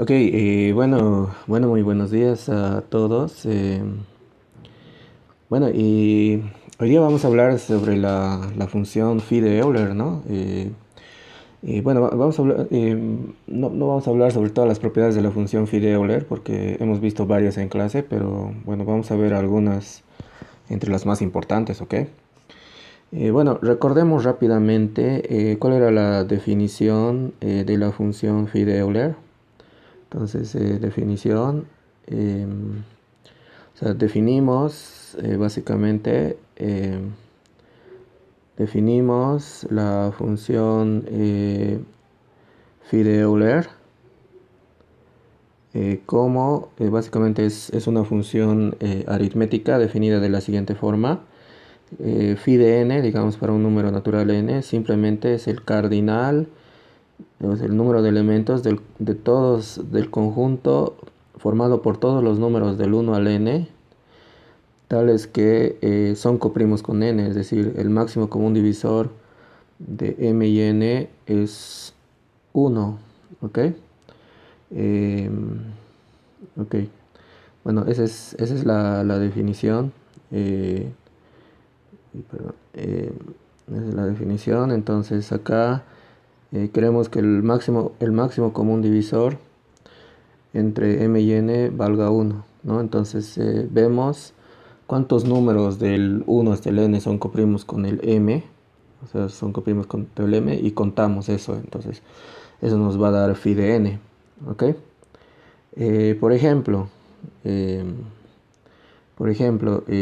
Ok, bueno, muy buenos días a todos. Y hoy día vamos a hablar sobre la función phi de Euler, ¿no? Vamos a hablar, no vamos a hablar sobre todas las propiedades de la función phi de Euler porque hemos visto varias en clase, pero bueno, vamos a ver algunas entre las más importantes, ¿ok? Recordemos rápidamente cuál era la definición de la función phi de Euler. Entonces, definición. O sea, definimos básicamente, definimos la función phi de Euler como básicamente es una función aritmética definida de la siguiente forma. Phi de n, digamos para un número natural n, simplemente es el cardinal, es el número de elementos de todos del conjunto formado por todos los números del 1 al n, tales que son coprimos con n, es decir, el máximo común divisor de m y n es 1, ¿ok? Eh, ok, bueno, esa es la definición. eh, perdón, esa es la definición. Entonces acá queremos que el máximo común divisor entre m y n valga 1, ¿no? Entonces vemos cuántos números del 1 hasta el n son coprimos con el m, o sea, son coprimos con el m y contamos eso. Entonces eso nos va a dar phi de n, ¿ok? Por ejemplo, eh,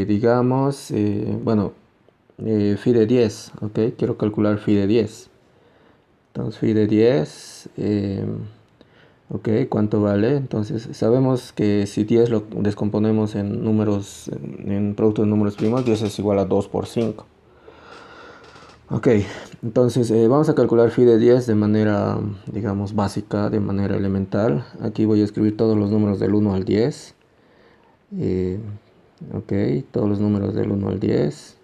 digamos, phi de 10, ¿ok? Quiero calcular phi de 10. Entonces phi de 10, ok, ¿cuánto vale? Entonces sabemos que si 10 lo descomponemos en números, en producto de números primos, 10 es igual a 2 por 5. Ok, entonces vamos a calcular phi de 10 de manera, digamos, básica, de manera elemental. Aquí voy a escribir todos los números del 1 al 10. Eh, ok, todos los números del 1 al 10.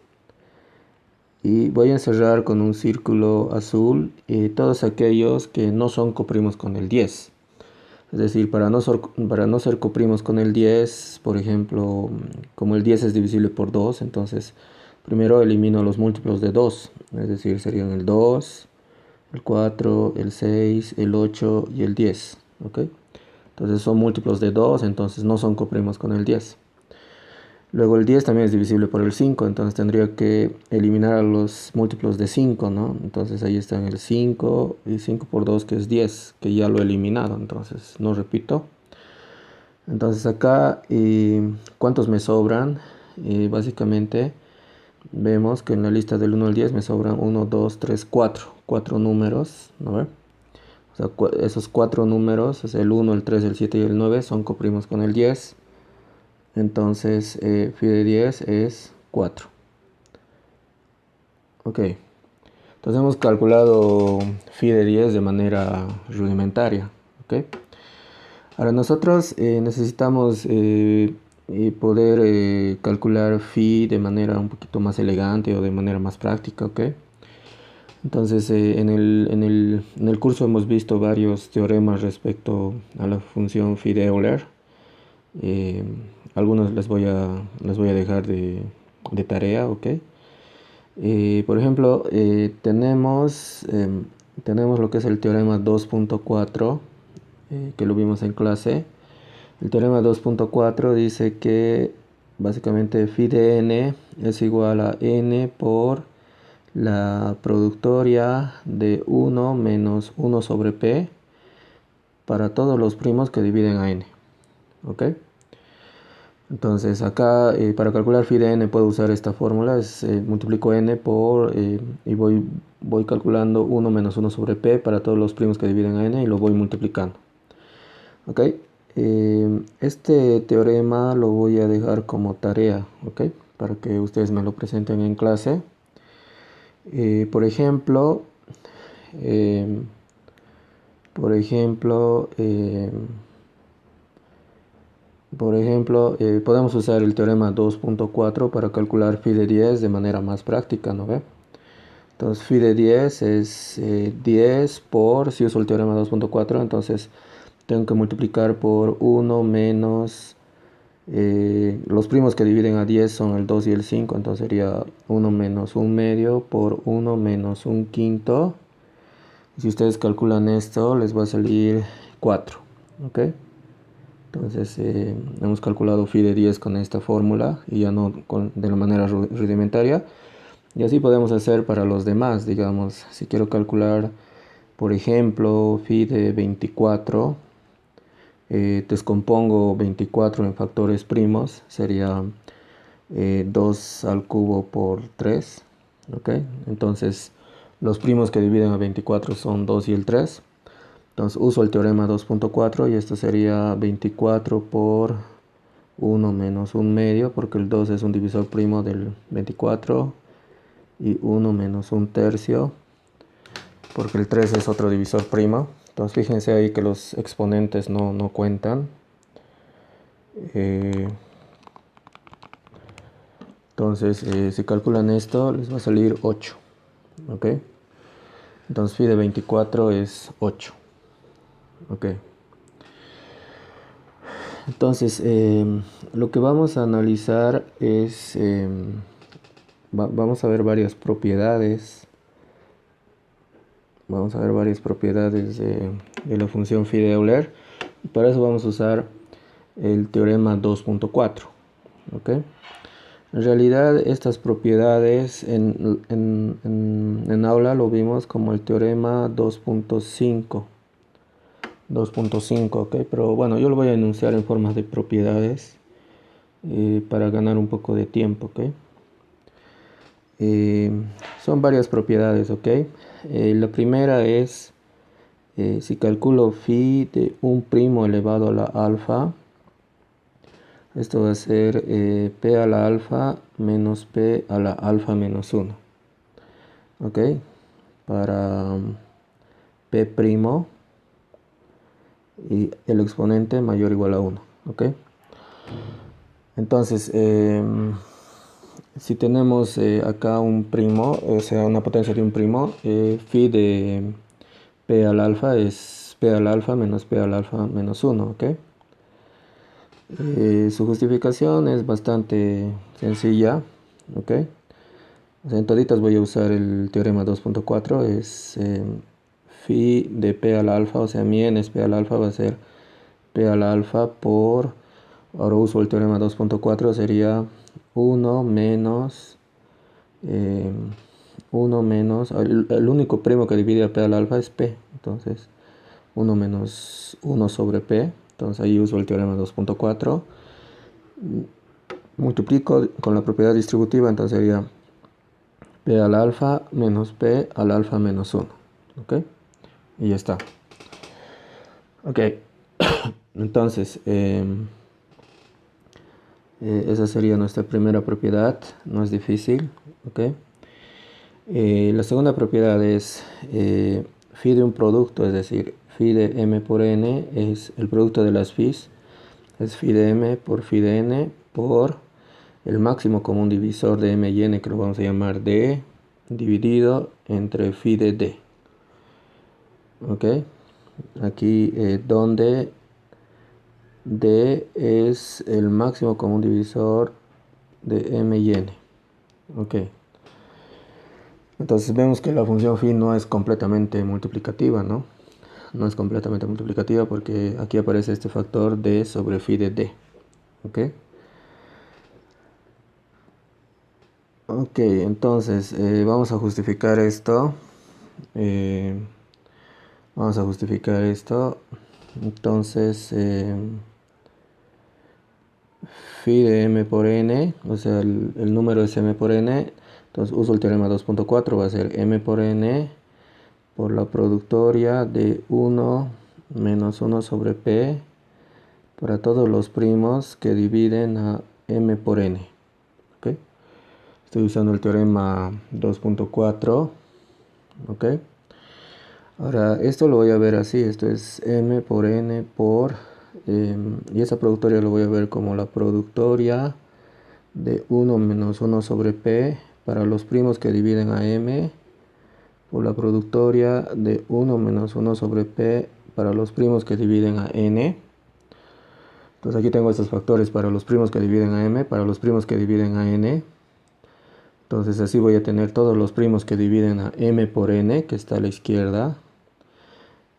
Y voy a encerrar con un círculo azul todos aquellos que no son coprimos con el 10. Es decir, para no ser coprimos con el 10, por ejemplo, como el 10 es divisible por 2, entonces primero elimino los múltiplos de 2. Es decir, serían el 2, el 4, el 6, el 8 y el 10. ¿Ok? Entonces son múltiplos de 2, entonces no son coprimos con el 10. Luego el 10 también es divisible por el 5, entonces tendría que eliminar a los múltiplos de 5, ¿no? Entonces ahí están el 5 y 5 por 2 que es 10, que ya lo he eliminado, entonces no repito. Entonces acá, ¿cuántos me sobran? Básicamente vemos que en la lista del 1 al 10 me sobran 1, 2, 3, 4. 4 números, ¿no? O sea, esos 4 números, es el 1, el 3, el 7 y el 9, son coprimos con el 10. Entonces, phi de 10 es 4. Ok. Entonces hemos calculado phi de 10 de manera rudimentaria. Ok. Ahora nosotros necesitamos poder calcular phi de manera un poquito más elegante o de manera más práctica. Ok. Entonces en el curso hemos visto varios teoremas respecto a la función phi de Euler. Eh, Algunos les voy a dejar de tarea, ¿ok? Por ejemplo, tenemos lo que es el teorema 2.4, que lo vimos en clase. El teorema 2.4 dice que básicamente phi de n es igual a n por la productoria de 1 menos 1 sobre p para todos los primos que dividen a n, ¿ok? Entonces acá para calcular phi de n puedo usar esta fórmula, multiplico n por y voy calculando 1 menos 1 sobre p para todos los primos que dividen a n y lo voy multiplicando. Ok, este teorema lo voy a dejar como tarea, ok, para que ustedes me lo presenten en clase. Por ejemplo, eh, por ejemplo, eh, podemos usar el teorema 2.4 para calcular phi de 10 de manera más práctica, ¿no ve? Entonces phi de 10 es 10 por, si uso el teorema 2.4, entonces tengo que multiplicar por 1 menos, los primos que dividen a 10 son el 2 y el 5, entonces sería 1 menos 1 medio por 1 menos 1 quinto. Si ustedes calculan esto, les va a salir 4, ¿ok? Entonces hemos calculado phi de 10 con esta fórmula y ya no de la manera rudimentaria. Y así podemos hacer para los demás, digamos, si quiero calcular, por ejemplo, phi de 24, descompongo 24 en factores primos, sería 2 al cubo por 3, ¿ok? Entonces los primos que dividen a 24 son 2 y el 3. Entonces uso el teorema 2.4 y esto sería 24 por 1 menos 1 medio, porque el 2 es un divisor primo del 24, y 1 menos 1 tercio, porque el 3 es otro divisor primo. Entonces fíjense ahí que los exponentes no cuentan. Entonces si calculan esto les va a salir 8, ¿ok? Entonces phi de 24 es 8, ¿ok? Entonces lo que vamos a analizar es, vamos a ver varias propiedades. Vamos a ver varias propiedades de la función phi de Euler. Y para eso vamos a usar el teorema 2.4, ¿ok? En realidad estas propiedades en aula lo vimos como el teorema 2.5, ¿ok? Pero bueno, yo lo voy a enunciar en forma de propiedades para ganar un poco de tiempo, ¿ok? Son varias propiedades, ¿ok? La primera es, si calculo phi de 1' elevado a la alfa, esto va a ser p a la alfa menos p a la alfa menos 1, ¿ok? Para p' y el exponente mayor o igual a 1, ¿ok? Entonces, si tenemos acá un primo, o sea, una potencia de un primo, phi de p al alfa es p al alfa menos p al alfa menos 1, ¿ok? Su justificación es bastante sencilla, ¿ok? O sea, en toditas voy a usar el teorema 2.4, es phi de p al alfa, o sea, mi n es p al alfa, va a ser p al alfa por, ahora uso el teorema 2.4, sería 1 menos, 1 menos, el único primo que divide a p al alfa es p, entonces 1 menos 1 sobre p, entonces ahí uso el teorema 2.4, multiplico con la propiedad distributiva, entonces sería p al alfa menos p al alfa menos 1, ¿ok? Y ya está. Ok, entonces esa sería nuestra primera propiedad, no es difícil, ¿ok? La segunda propiedad es phi de un producto, es decir, phi de m por n es el producto de las phis, es phi de m por phi de n por el máximo común divisor de m y n, que lo vamos a llamar d, dividido entre phi de d, ¿ok? Aquí donde d es el máximo común divisor de m y n, ¿ok? Entonces vemos que la función phi no es completamente multiplicativa, ¿no? No es completamente multiplicativa porque aquí aparece este factor d sobre phi de d, ¿ok? Ok, entonces vamos a justificar esto. Vamos a justificar esto. Entonces phi de m por n, o sea el número es m por n, entonces uso el teorema 2.4, va a ser m por n por la productoria de 1 menos 1 sobre p para todos los primos que dividen a m por n, ¿ok? Estoy usando el teorema 2.4, ¿ok? Ahora esto lo voy a ver así, esto es m por n por, y esa productoria lo voy a ver como la productoria de 1 menos 1 sobre p para los primos que dividen a m por la productoria de 1 menos 1 sobre p para los primos que dividen a n. Entonces aquí tengo estos factores para los primos que dividen a m, para los primos que dividen a n. Entonces así voy a tener todos los primos que dividen a m por n, que está a la izquierda.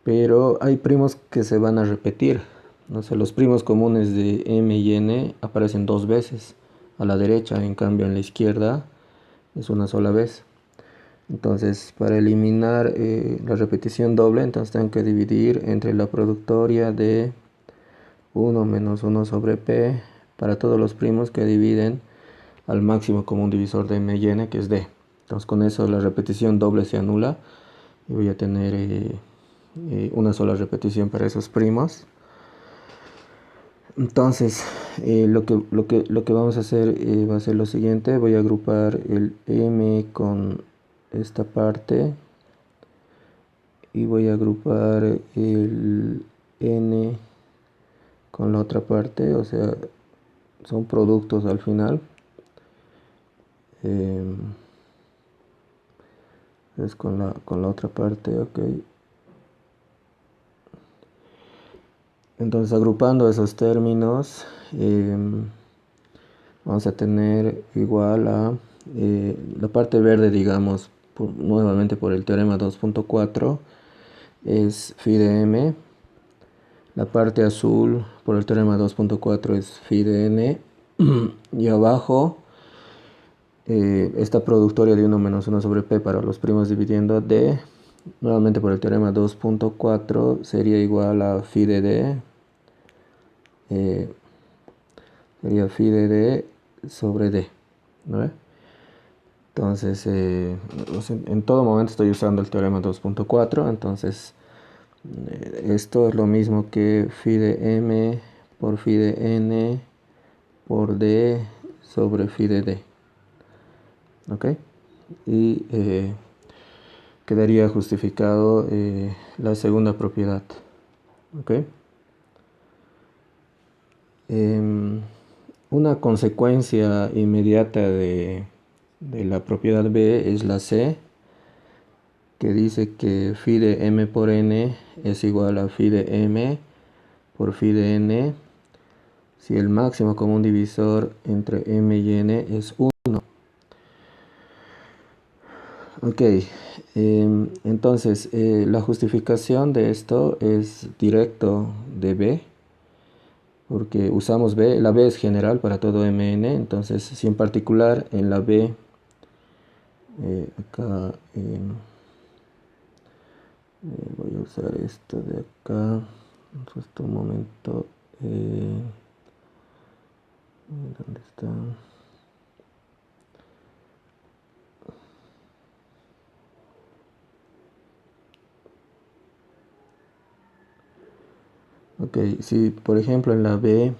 Pero hay primos que se van a repetir. No sé, los primos comunes de m y n aparecen dos veces a la derecha, en cambio en la izquierda es una sola vez. Entonces, para eliminar la repetición doble, entonces tengo que dividir entre la productoria de 1 menos 1 sobre p para todos los primos que dividen al máximo común divisor de m y n, que es d. Entonces con eso la repetición doble se anula y voy a tener una sola repetición para esos primos. Entonces lo que vamos a hacer va a ser lo siguiente. Voy a agrupar el m con esta parte y voy a agrupar el n con la otra parte, o sea, son productos al final. Es con la otra parte, ok. Entonces, agrupando esos términos, vamos a tener igual a la parte verde, digamos, nuevamente por el teorema 2.4, es phi de m. La parte azul por el teorema 2.4 es phi de n. Y abajo, esta productoria de 1 menos 1 sobre p para los primos dividiendo d, nuevamente por el teorema 2.4, sería igual a phi de d. Sería phi de d sobre d, ¿no? Entonces, en todo momento estoy usando el teorema 2.4, entonces esto es lo mismo que phi de m por phi de n por d sobre phi de d, ¿ok? Y quedaría justificado la segunda propiedad, ¿ok? Una consecuencia inmediata de la propiedad B es la C, que dice que phi de m por n es igual a phi de m por phi de n si el máximo común divisor entre m y n es 1. Ok, entonces la justificación de esto es directo de B, porque usamos B, la B es general para todo mn, entonces si en particular en la B, acá voy a usar esto de acá, justo un momento, ¿dónde está? Ok, si por ejemplo en la B,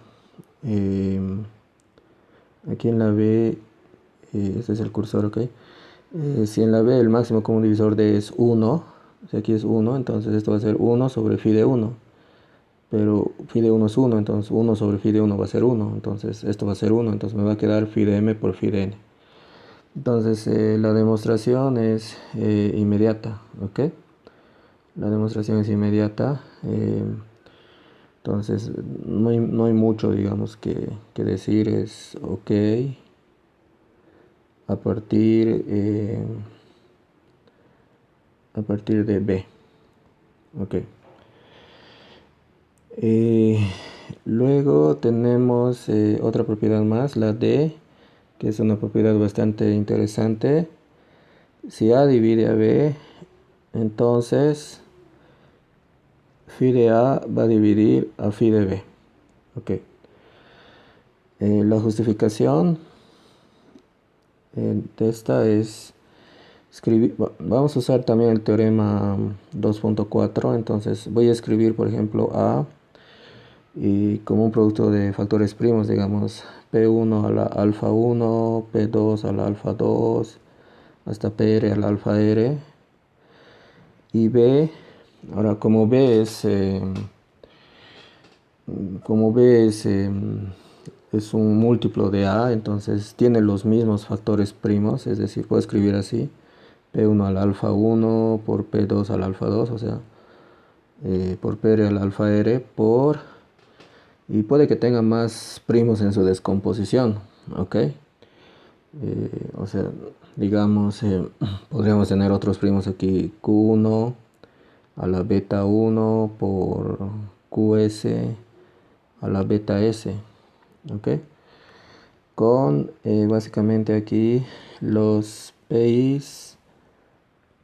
aquí en la B, este es el cursor, ok. Si en la B el máximo común divisor de es 1, si aquí es 1, entonces esto va a ser 1 sobre phi de 1. Pero phi de 1 es 1, entonces 1 sobre phi de 1 va a ser 1, entonces esto va a ser 1, entonces me va a quedar phi de m por phi de n. Entonces la demostración es inmediata, ¿ok? La demostración es inmediata, entonces no hay mucho, digamos, que decir, es ok a partir de B, ok. Luego tenemos otra propiedad más, la D, que es una propiedad bastante interesante. Si A divide a B, entonces phi de A va a dividir a phi de B. Okay. La justificación de esta es escribir. Vamos a usar también el teorema 2.4. Entonces voy a escribir, por ejemplo, A y como un producto de factores primos, digamos P1 a la alfa 1, P2 a la alfa 2, hasta PR a la alfa R. Y B, ahora como B es es un múltiplo de A, entonces tiene los mismos factores primos, es decir, puedo escribir así, P1 al alfa 1 por P2 al alfa 2, o sea, por P al alfa R por, y puede que tenga más primos en su descomposición, ¿ok? O sea, digamos, podríamos tener otros primos aquí, Q1 a la beta 1 por QS a la beta S, ¿ok? Con básicamente aquí los P's,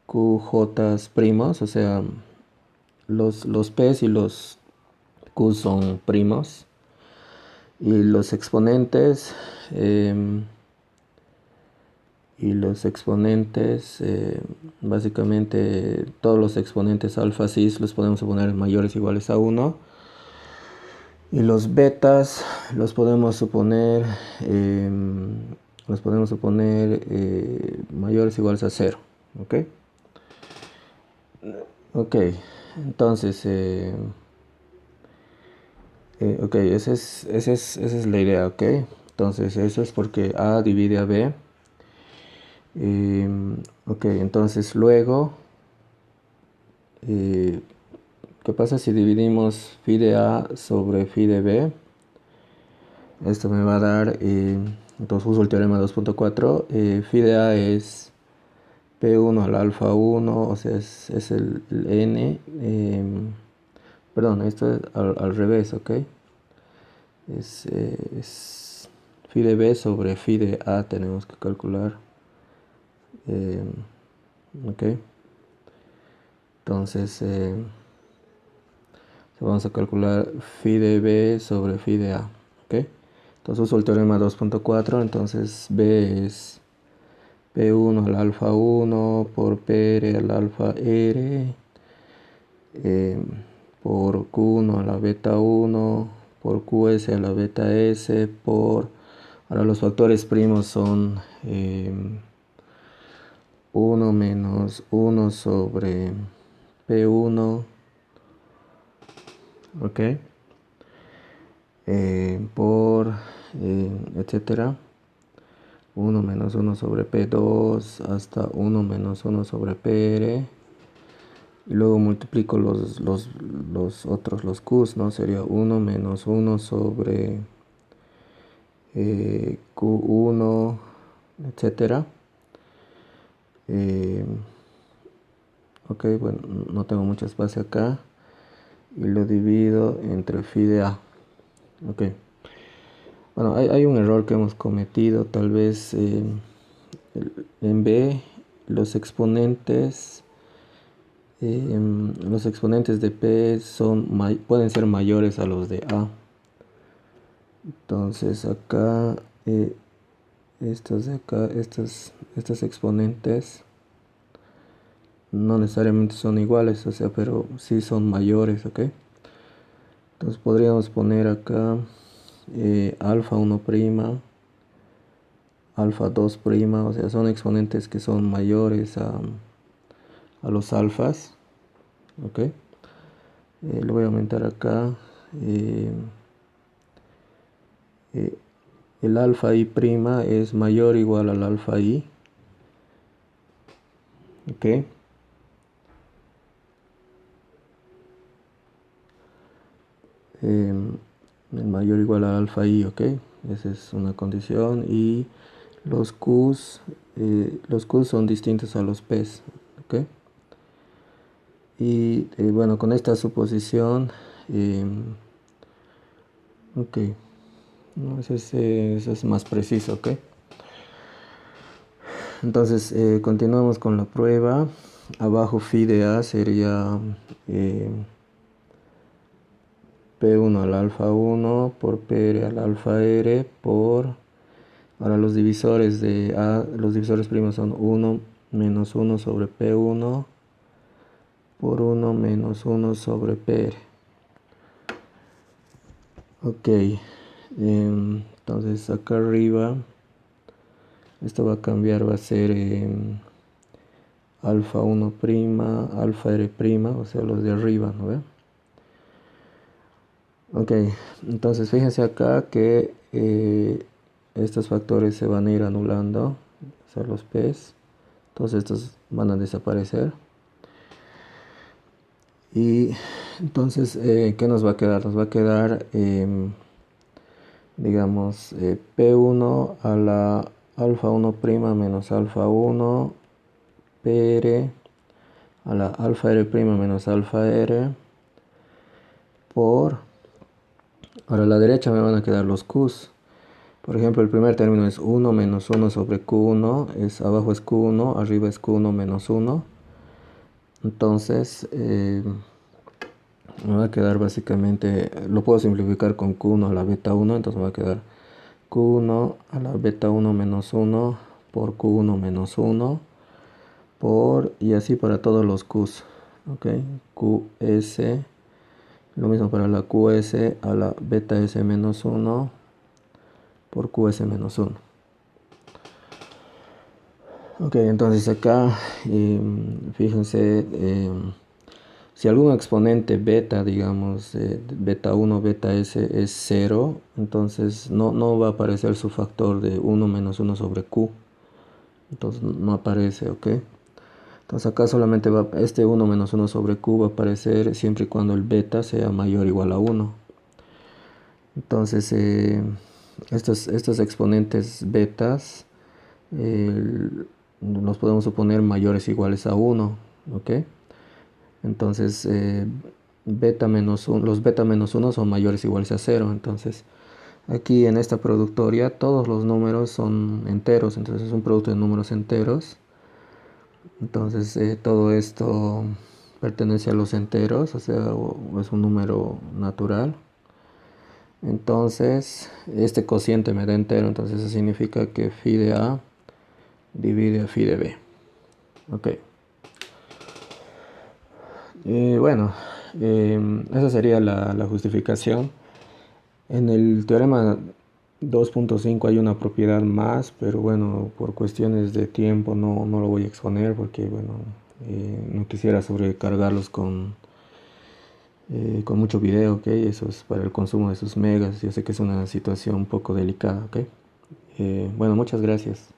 QJ primos, o sea, los P's y los Q son primos, y los exponentes, básicamente todos los exponentes alfa cis los podemos poner mayores o iguales a 1, y los betas los podemos suponer mayores o iguales a 0, ¿ok? Ok, entonces, ok, esa es la idea, ok. Entonces eso es porque A divide a B. Ok, entonces luego, ¿qué pasa si dividimos phi de A sobre phi de B? Esto me va a dar, entonces uso el teorema 2.4, phi de A es P1 al alfa 1, o sea, es el N, perdón, esto es al revés, ok. Es phi de B sobre phi de A tenemos que calcular, ok. Entonces, vamos a calcular phi de B sobre phi de A, ok. Entonces uso el teorema 2.4, entonces B es P1 al alfa 1 por PR al alfa R, por Q1 a la beta 1 por QS a la beta S por, ahora los factores primos son 1 menos 1 sobre P1, ok, por etcétera, 1 menos 1 sobre P2 hasta 1 menos 1 sobre PR, y luego multiplico los otros, los Q's, ¿no? Sería 1 menos 1 sobre Q1, etcétera. Ok, bueno, no tengo mucho espacio acá, y lo divido entre phi de A, ok. Bueno, hay un error que hemos cometido, tal vez en B los exponentes de P pueden ser mayores a los de A. Entonces acá, estos de acá, estos exponentes no necesariamente son iguales, o sea, pero sí son mayores, ok. Entonces podríamos poner acá alfa 1', alfa 2', o sea, son exponentes que son mayores a los alfas, ok. Lo voy a aumentar acá. Eh, el alfa i' es mayor o igual al alfa i, ok. El mayor o igual al alfa i, ok. Esa es una condición. Y los q's son distintos a los p's, ok. Y bueno, con esta suposición, ok, no, eso es más preciso, ok. Entonces continuamos con la prueba. Abajo phi de A sería P1 al alfa 1 por PR al alfa R por, ahora los divisores de A, los divisores primos son 1 menos 1 sobre P1 por 1 menos 1 sobre PR. Ok, entonces acá arriba esto va a cambiar, va a ser alfa 1', alfa R', o sea los de arriba, ¿no ve? Ok, entonces fíjense acá que estos factores se van a ir anulando, o sea los P's, entonces estos van a desaparecer. Y entonces, ¿qué nos va a quedar? Nos va a quedar, digamos, P1 a la alfa 1' menos alfa 1 PR a la alfa R' menos alfa R por... Ahora a la derecha me van a quedar los Q's. Por ejemplo, el primer término es 1 menos 1 sobre Q1, abajo es Q1, arriba es Q1 menos 1. Entonces, me va a quedar básicamente, lo puedo simplificar con Q1 a la beta 1, entonces me va a quedar Q1 a la beta 1 menos 1 por Q1 menos 1 por, y así para todos los Q's, ok, QS, lo mismo para la QS a la beta S menos 1 por QS menos 1. Ok, entonces acá, fíjense, si algún exponente beta, digamos, beta 1, beta S es 0, entonces no va a aparecer su factor de 1 menos 1 sobre Q. Entonces no aparece, ok. Entonces acá solamente va, este 1 menos 1 sobre Q va a aparecer siempre y cuando el beta sea mayor o igual a 1. Entonces estos exponentes betas los podemos suponer mayores o iguales a 1, ok. Entonces beta menos 1, los beta menos 1 son mayores o iguales a 0. Entonces aquí en esta productoria todos los números son enteros, entonces es un producto de números enteros. Entonces todo esto pertenece a los enteros, o sea, o es un número natural. Entonces este cociente me da entero, entonces eso significa que phi de A divide a phi de B. Ok. Bueno, esa sería la justificación. En el teorema 2.5 hay una propiedad más, pero bueno, por cuestiones de tiempo no lo voy a exponer porque bueno, no quisiera sobrecargarlos con mucho video, ok. Eso es para el consumo de sus megas. Yo sé que es una situación un poco delicada, ok. Bueno, muchas gracias.